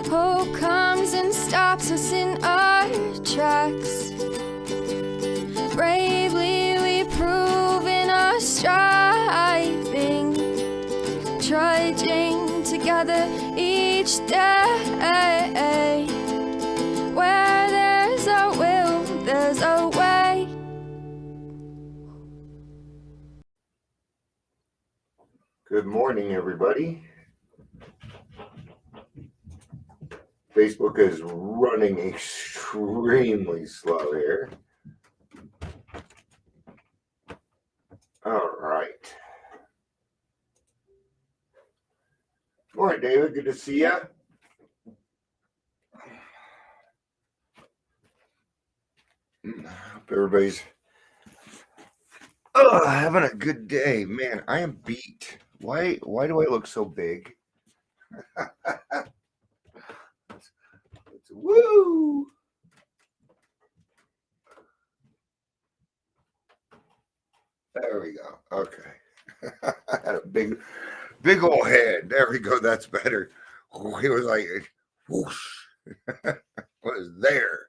Hope comes and stops us in our tracks. Bravely we prove in our striving, trudging together each day. Where there's a will, there's a way. Good morning, everybody. Facebook is running extremely slow here. All right. Morning, David. Good to see you. Hope everybody's having a good day. Man, I am beat. Why do I look so big? Woo! There we go. Okay. I had a big old head. There we go. That's better. It was like whoosh. Was there.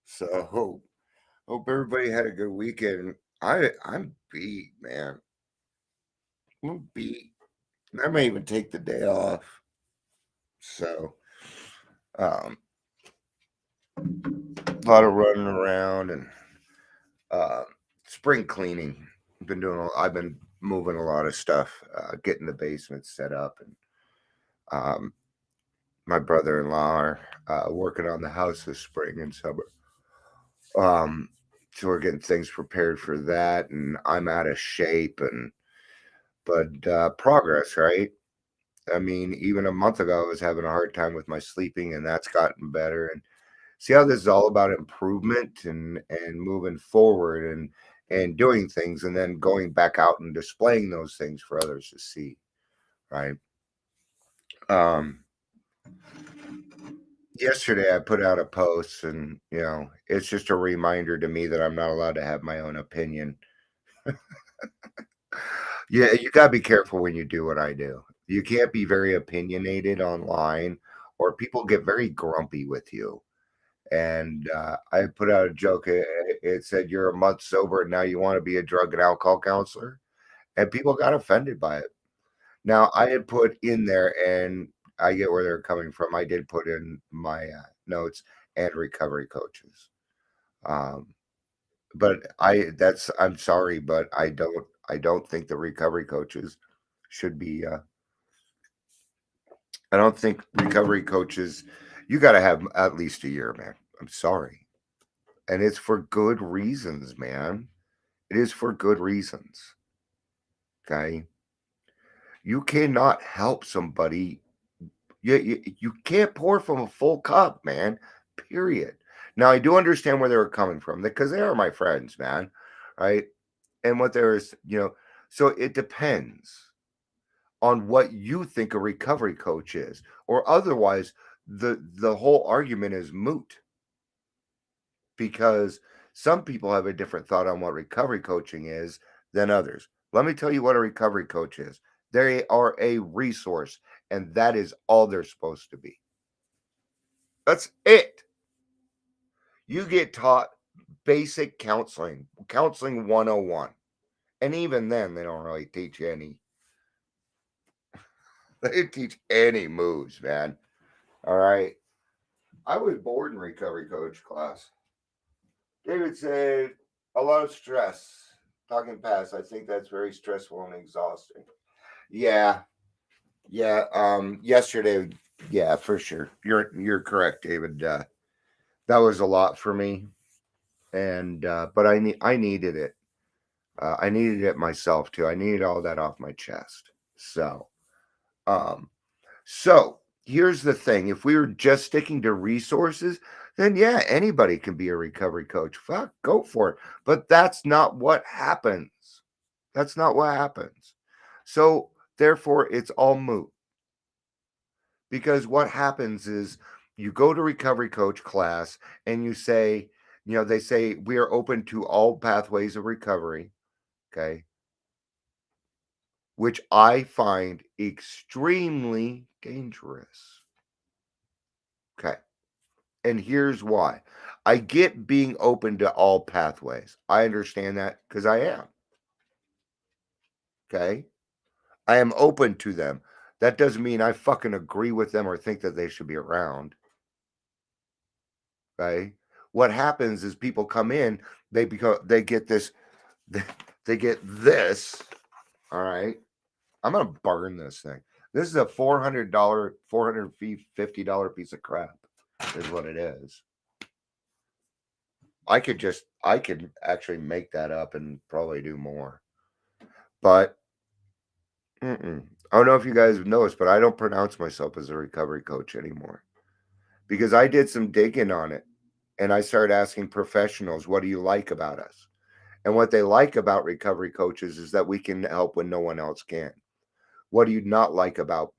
So hope everybody had a good weekend. I'm beat, man. I'm beat. I may even take the day off. So a lot of running around and spring cleaning. I've been moving a lot of stuff, getting the basement set up, and my brother-in-law are working on the house this spring and summer. So we're getting things prepared for that, and I'm out of shape, but progress, right? I mean, even a month ago, I was having a hard time with my sleeping, and that's gotten better. And see how this is all about improvement and moving forward and doing things, and then going back out and displaying those things for others to see, right? Yesterday I put out a post, and it's just a reminder to me that I'm not allowed to have my own opinion. Yeah, you got to be careful when you do what I do. You can't be very opinionated online, or people get very grumpy with you. And I put out a joke. It said, "You're a month sober, and now you want to be a drug and alcohol counselor," and people got offended by it. Now, I had put in there, and I get where they're coming from. I did put in my notes and recovery coaches. Um, but I'm sorry, but I don't think the recovery coaches should be. I don't think recovery coaches. You got to have at least a year, man. I'm sorry, and it's for good reasons, man. It is for good reasons. Okay, you cannot help somebody. You can't pour from a full cup, man. Period. Now I do understand where they were coming from because they are my friends, man. Right, and what there is, so it depends on what you think a recovery coach is, or otherwise the whole argument is moot because some people have a different thought on what recovery coaching is than others. Let me tell you what a recovery coach is. They are a resource, and that is all they're supposed to be. That's it. You get taught basic counseling 101. And even then, they don't really teach you any. They teach any moves, man. All right. I was bored in recovery coach class. David said, a lot of stress. Talking past, I think that's very stressful and exhausting. Yeah. Yeah. Yesterday, yeah, for sure. You're correct, David. That was a lot for me. And but I needed it. I needed it myself too. I needed all that off my chest. Um, so here's the thing: if we were just sticking to resources, then yeah, anybody can be a recovery coach. Fuck, go for it. But that's not what happens. That's not what happens. So therefore, it's all moot because what happens is you go to recovery coach class and you say, they say we are open to all pathways of recovery. Okay. Which I find extremely dangerous. Okay. And here's why. I get being open to all pathways. I understand that because I am. Okay. I am open to them. That doesn't mean I fucking agree with them or think that they should be around. Okay. What happens is people come in, they get this, they get this. All right. I'm gonna burn this thing. This is a $450 piece of crap, is what it is. I could actually make that up and probably do more. But I don't know if you guys have noticed, but I don't pronounce myself as a recovery coach anymore because I did some digging on it and I started asking professionals, what do you like about us? And what they like about recovery coaches is that we can help when no one else can. What do you not like about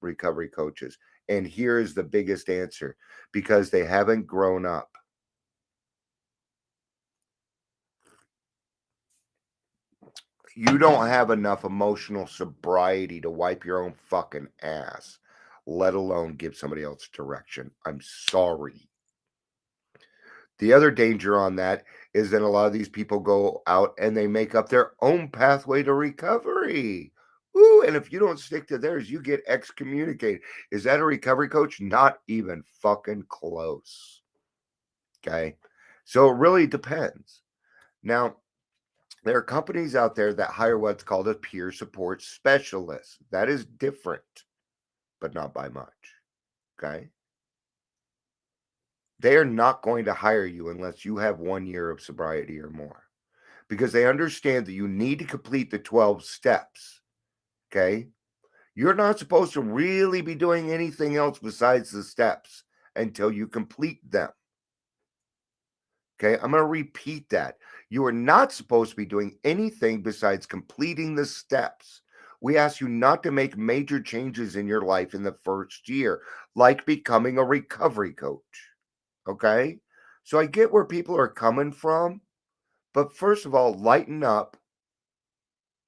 recovery coaches? And here is the biggest answer: because they haven't grown up. You don't have enough emotional sobriety to wipe your own fucking ass, let alone give somebody else direction. I'm sorry. The other danger on that is that a lot of these people go out and they make up their own pathway to recovery. Ooh, and if you don't stick to theirs, you get excommunicated. Is that a recovery coach? Not even fucking close. Okay. So it really depends. Now, there are companies out there that hire what's called a peer support specialist. That is different, but not by much. Okay. They are not going to hire you unless you have 1 year of sobriety or more because they understand that you need to complete the 12 steps. Okay. You're not supposed to really be doing anything else besides the steps until you complete them. Okay. I'm going to repeat that. You are not supposed to be doing anything besides completing the steps. We ask you not to make major changes in your life in the first year, like becoming a recovery coach. Okay. So I get where people are coming from, but first of all, lighten up.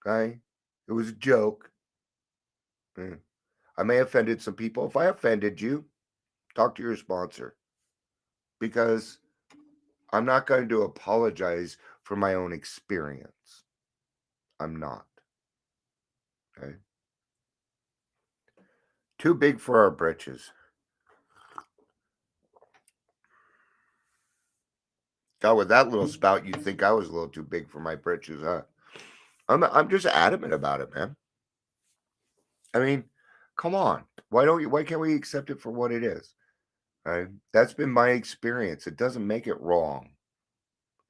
Okay. It was a joke. Mm. I may have offended some people. If I offended you, talk to your sponsor because I'm not going to apologize for my own experience. I'm not. Okay. Too big for our britches. God, with that little spout, you'd think I was a little too big for my britches, huh? I'm just adamant about it, man. I mean, come on. Why can't we accept it for what it is? Right? That's been my experience. It doesn't make it wrong.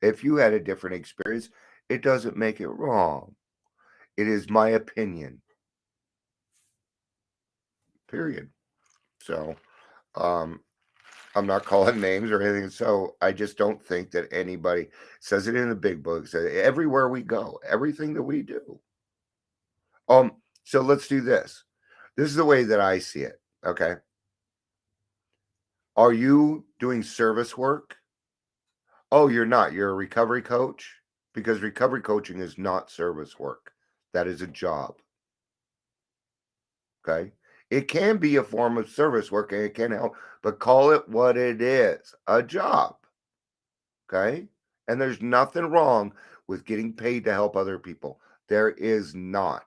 If you had a different experience, it doesn't make it wrong. It is my opinion. Period. So, um, I'm not calling names or anything. So I just don't think that anybody says it in the big books. Everywhere we go, everything that we do. So let's do this. This is the way that I see it. Okay. Are you doing service work? Oh, you're not. You're a recovery coach? Because recovery coaching is not service work. That is a job. Okay. It can be a form of service work and it can help, but call it what it is, a job. Okay. And there's nothing wrong with getting paid to help other people. There is not.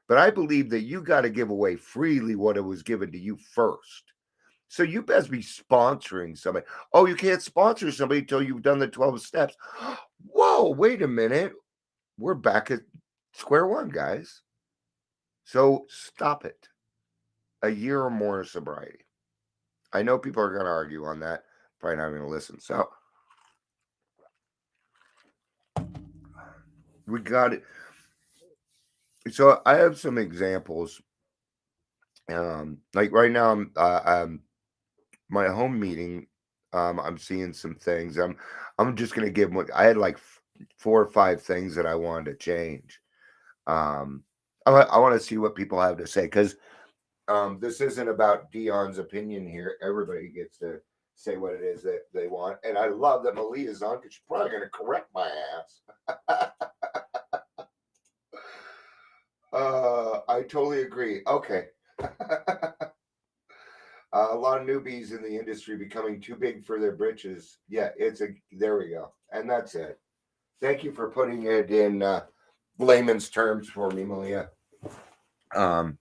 But I believe that you got to give away freely what it was given to you first. So you best be sponsoring somebody. Oh, you can't sponsor somebody until you've done the 12 steps. Whoa, wait a minute. We're back at square one, guys. So stop it. A year or more of sobriety. I know people are going to argue on that. Probably not going to listen. So we got it. So I have some examples. Like right now, I'm my home meeting. I'm seeing some things. I'm just gonna give one. I had like 4 or 5 things that I wanted to change. Um, I want to see what people have to say because this isn't about Dion's opinion here. Everybody gets to say what it is that they want, and I love that Malia's on because she's probably gonna correct my ass. I totally agree. Okay. A lot of newbies in the industry becoming too big for their britches. Yeah, there we go. And that's it. Thank you for putting it in layman's terms for me, Malia. Um,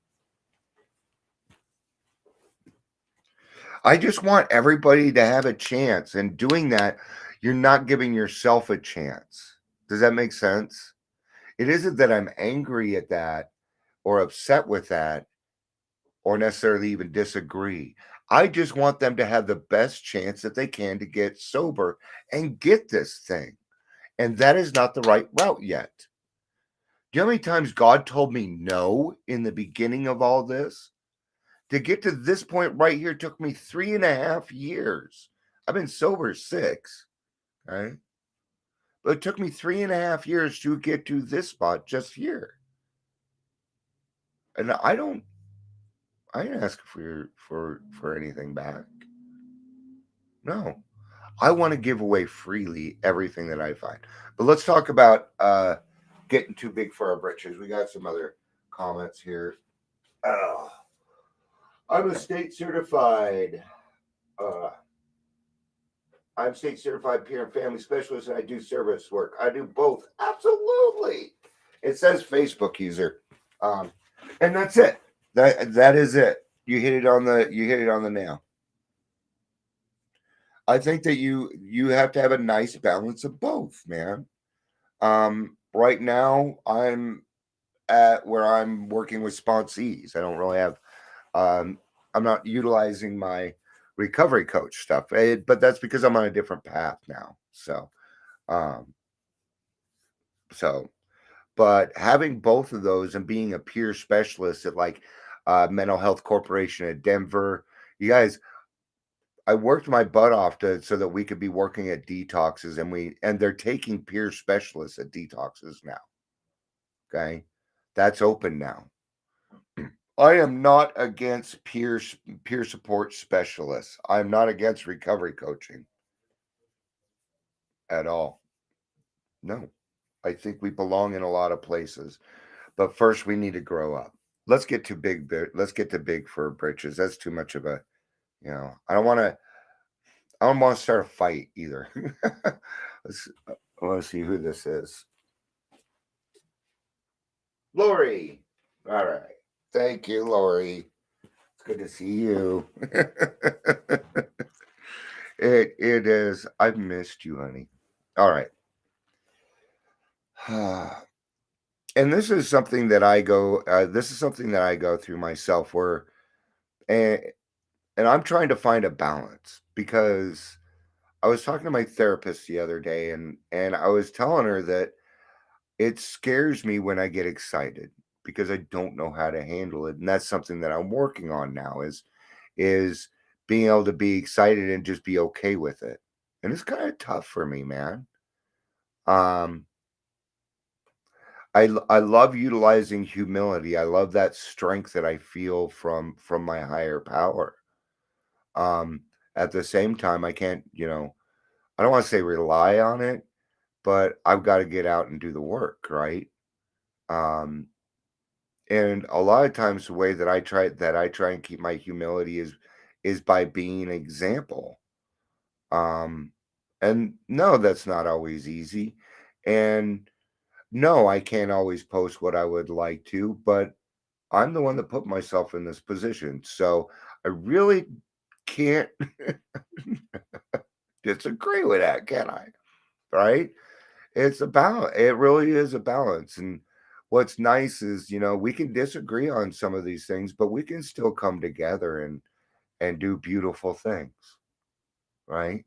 I just want everybody to have a chance. And doing that, you're not giving yourself a chance. Does that make sense? It isn't that I'm angry at that or upset with that or necessarily even disagree. I just want them to have the best chance that they can to get sober and get this thing. And that is not the right route yet. Do you know how many times God told me no in the beginning of all this? To get to this point right here took me 3.5 years. I've been sober 6, right? But it took me 3.5 years to get to this spot just here. And I didn't ask for anything back. No. I want to give away freely everything that I find. But let's talk about getting too big for our britches. We got some other comments here. Oh, I'm a state certified. Uh, I'm state certified peer and family specialist, and I do service work. I do both. Absolutely. It says Facebook user, um, and that's it. That is it. You hit it on the nail. I think that you have to have a nice balance of both, man. Right now, I'm at where I'm working with sponsees. I don't really have. Um, I'm not utilizing my recovery coach stuff, but that's because I'm on a different path now. Um, so, but having both of those and being a peer specialist at like Mental Health Corporation at Denver, you guys, I worked my butt off so that we could be working at detoxes, and they're taking peer specialists at detoxes now. Okay, that's open now. I am not against peer support specialists. I'm not against recovery coaching at all. No, I think we belong in a lot of places, but first we need to grow up. Let's get too big. Let's get too big for britches. That's too much of a, I don't want to. I don't want to start a fight either. I want to see who this is. Lori. All right. Thank you, Lori. It's good to see you. It is. I've missed you, honey. All right. And this is something that I go. This is something that I go through myself, where, and and I'm trying to find a balance because I was talking to my therapist the other day, and I was telling her that it scares me when I get excited because I don't know how to handle it, and that's something that I'm working on now. Is being able to be excited and just be okay with it. And it's kind of tough for me, man. Um, I love utilizing humility. I love that strength that I feel from my higher power. Um, at the same time, I can't, I don't want to say rely on it, but I've got to get out and do the work, right? Um, and a lot of times the way that I try and keep my humility is by being an example. Um, and no, that's not always easy. And no, I can't always post what I would like to, but I'm the one that put myself in this position. So I really can't disagree with that, can I? Right? It's a balance. It really is a balance. And what's nice is, we can disagree on some of these things, but we can still come together and do beautiful things, right?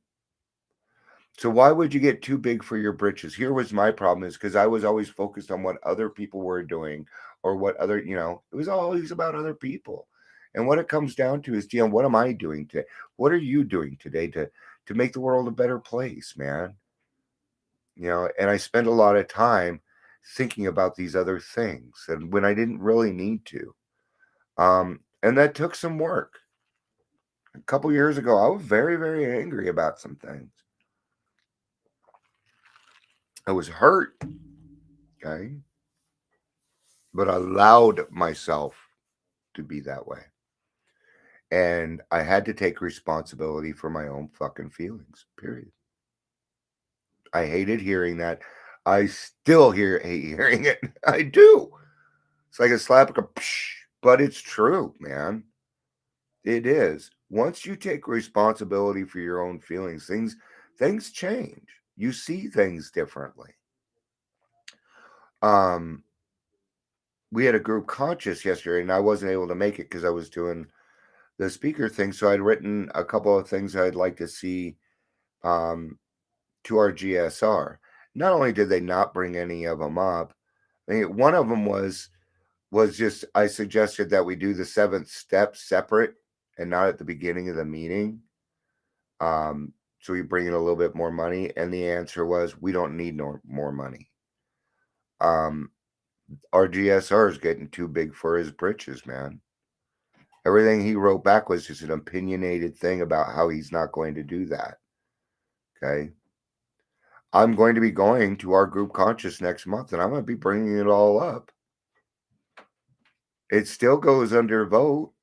So why would you get too big for your britches? Here was my problem, is because I was always focused on what other people were doing, or what other, it was always about other people. And what it comes down to is, what am I doing today? What are you doing today to make the world a better place, man? And I spent a lot of time thinking about these other things, and when I didn't really need to. And that took some work. A couple years ago, I was very, very angry about some things. I was hurt, okay? But I allowed myself to be that way. And I had to take responsibility for my own fucking feelings, period. I hated hearing that. I still hate hearing it. I do. It's like a slap, like a psh, but it's true, man. It is. Once you take responsibility for your own feelings, things change. You see things differently. Um, we had a group conscious yesterday, and I wasn't able to make it because I was doing the speaker thing. So I'd written a couple of things I'd like to see um, to our GSR. Not only did they not bring any of them up, I mean, one of them was just I suggested that we do the 7th step separate and not at the beginning of the meeting. So we bring in a little bit more money, and the answer was we don't need more money. Our GSR is getting too big for his britches, man. Everything he wrote back was just an opinionated thing about how he's not going to do that. Okay. I'm going to be going to our group conscious next month, and I'm going to be bringing it all up. It still goes under vote.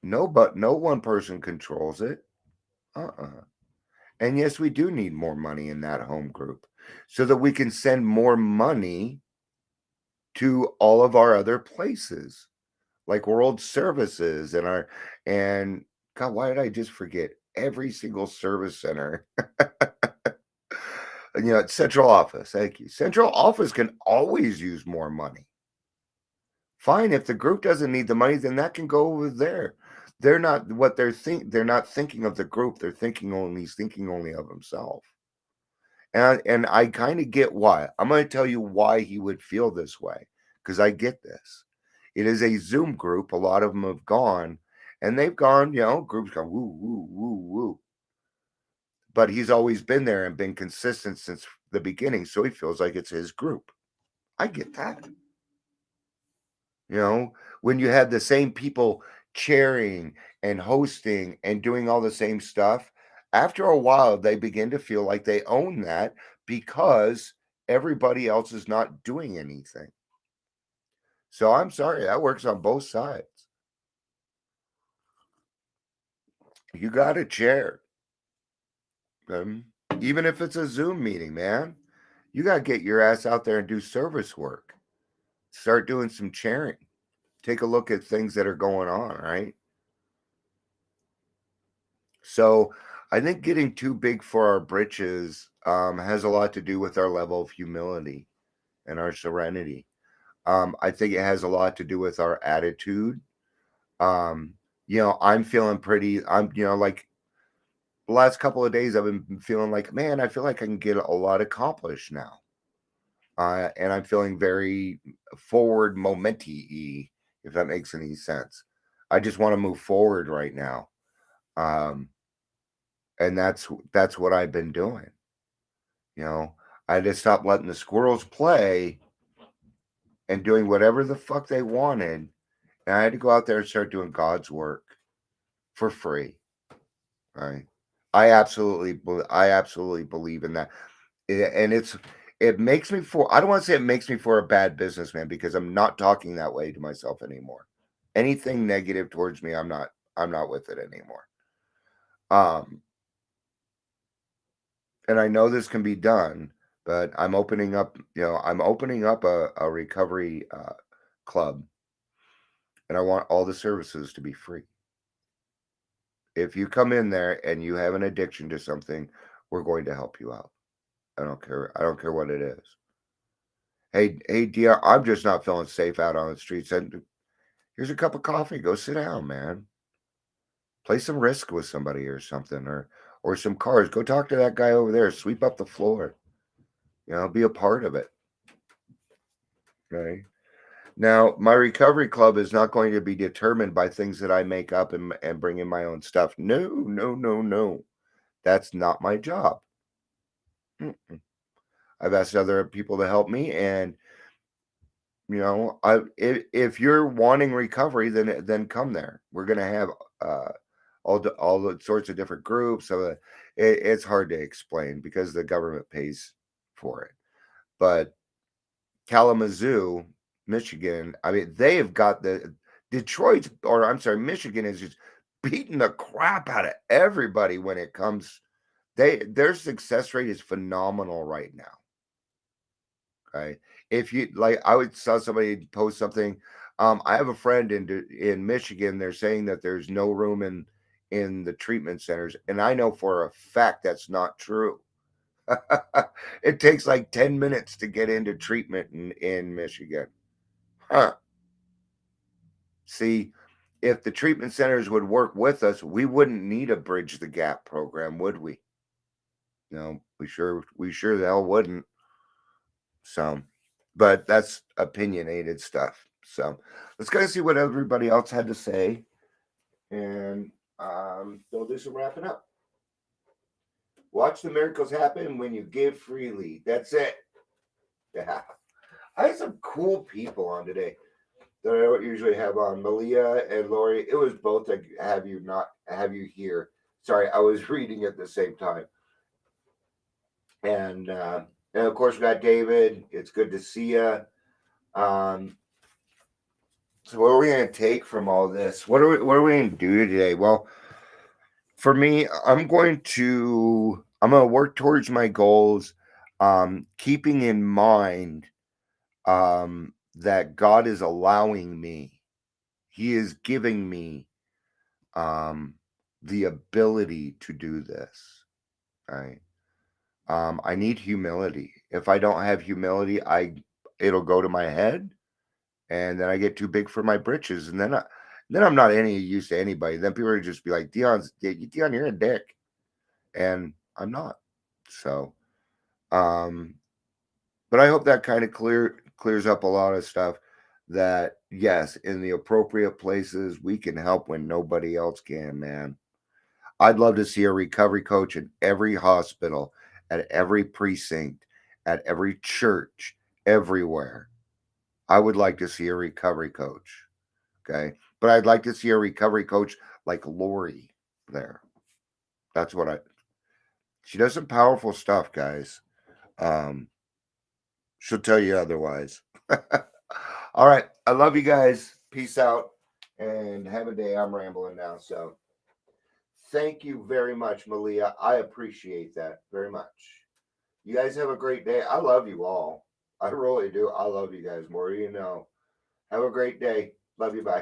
No one person controls it. And yes, we do need more money in that home group so that we can send more money to all of our other places, like World Services and God, why did I just forget every single service center? Central office. Thank you. Central office can always use more money. Fine, if the group doesn't need the money, then that can go over there. They're not they're not thinking of the group. He's thinking only of himself. And I kind of get why. I'm going to tell you why he would feel this way, because I get this. It is a Zoom group. A lot of them have gone, and they've gone, groups gone woo, woo, woo, woo. But he's always been there and been consistent since the beginning, so he feels like it's his group. I get that. When you have the same people chairing and hosting and doing all the same stuff, after a while, they begin to feel like they own that because everybody else is not doing anything. So I'm sorry, that works on both sides. You got a chair. Even if it's a Zoom meeting, man, you got to get your ass out there and do service work. Start doing some chairing. Take a look at things that are going on, right? So I think getting too big for our britches has a lot to do with our level of humility and our serenity. I think it has a lot to do with our attitude. I'm feeling like the last couple of days I've been feeling like, man, I feel like I can get a lot accomplished now. And I'm feeling very forward momenty-y, if that makes any sense. I just want to move forward right now. And that's what I've been doing. I just stopped letting the squirrels play and doing whatever the fuck they wanted. And I had to go out there and start doing God's work for free. Right. I absolutely believe in that. And it makes me for I don't want to say it makes me for a bad businessman, because I'm not talking that way to myself anymore. Anything negative towards me, I'm not with it anymore. And I know this can be done, but I'm opening up a recovery club, and I want all the services to be free. If you come in there and you have an addiction to something, we're going to help you out. I don't care what it is. Hey, dear, I'm just not feeling safe out on the streets. And here's a cup of coffee. Go sit down, man. Play some Risk with somebody or something, or some cards. Go talk to that guy over there. Sweep up the floor. Be a part of it. Okay. Now, my recovery club is not going to be determined by things that I make up and bring in my own stuff. No, no, no, no. That's not my job. Mm-mm. I've asked other people to help me, and if you're wanting recovery, then come there. We're gonna have all the sorts of different groups. So it's hard to explain because the government pays for it. But Kalamazoo, Michigan, I mean, they have got Michigan is just beating the crap out of everybody when it comes. Their success rate is phenomenal right now. Okay, if you like, I would saw somebody post something. I have a friend in Michigan. They're saying that there's no room in the treatment centers, and I know for a fact that's not true. It takes like 10 minutes to get into treatment in Michigan. Huh. See, if the treatment centers would work with us, we wouldn't need a bridge the gap program, would we? No, we sure the hell wouldn't. So, but that's opinionated stuff. So let's kind of see what everybody else had to say, and they'll do some wrapping up. Watch the miracles happen when you give freely. That's it. Yeah, I had some cool people on today that I don't usually have on. Malia and Lori. It was both to have you not have you here. Sorry, I was reading at the same time, and of course we got David. It's good to see you. Um, So what are we going to take from all this? What are we going to do today? Well, for me, I'm going to work towards my goals, keeping in mind that God is allowing me. He is giving me um, the ability to do this. Right? I need humility. If I don't have humility, it'll go to my head, and then I get too big for my britches, and then I'm not any use to anybody. Then people are just be like, Dion, you're a dick, and I'm not. So, um, but I hope that kind of clears up a lot of stuff. That yes, in the appropriate places, we can help when nobody else can. Man, I'd love to see a recovery coach in every hospital, at every precinct, at every church, everywhere. I would like to see a recovery coach. Okay. But I'd like to see a recovery coach like Lori there. That's what she does some powerful stuff, guys. Um, she'll tell you otherwise. All right. I love you guys. Peace out and have a day. I'm rambling now. So thank you very much, Malia. I appreciate that very much. You guys have a great day. I love you all. I really do. I love you guys more. You know. Have a great day. Love you. Bye.